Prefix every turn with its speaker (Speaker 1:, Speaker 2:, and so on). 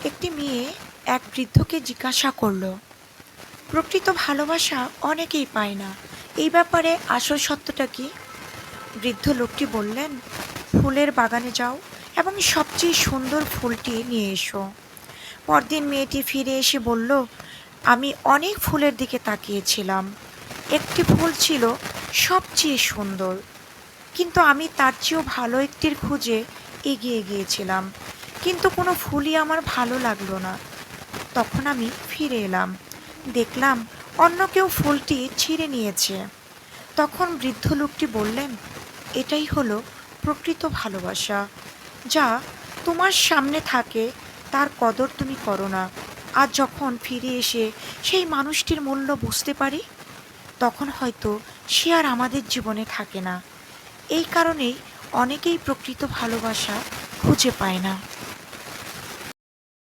Speaker 1: একটি মেয়ে এক বৃদ্ধকে জিজ্ঞাসা করলো, প্রকৃত ভালোবাসা অনেকেই পায় না, এই ব্যাপারে আসল সত্যটা কি? বৃদ্ধ লোকটি বললেন, ফুলের বাগানে যাও এবং সবচেয়ে সুন্দর ফুলটি নিয়ে এসো। পরদিন মেয়েটি ফিরে এসে বলল, আমি অনেক ফুলের দিকে তাকিয়েছিলাম, একটি ফুল ছিল সবচেয়ে সুন্দর, কিন্তু আমি তার চেয়েও ভালো একটির খুঁজে এগিয়ে গিয়েছিলাম, কিন্তু কোনো ফুলই আমার ভালো লাগলো না। তখন আমি ফিরে এলাম, দেখলাম অন্য কেউ ফুলটি ছিঁড়ে নিয়েছে। তখন বৃদ্ধ লোকটি বললেন, এটাই হলো প্রকৃত ভালোবাসা, যা তোমার সামনে থাকে তার কদর তুমি করো না, আর যখন ফিরে এসে সেই মানুষটির মূল্য বুঝতে পারি, তখন হয়তো সে আর আমাদের জীবনে থাকে না। এই কারণেই অনেকেই প্রকৃত ভালোবাসা খুঁজে পায় না।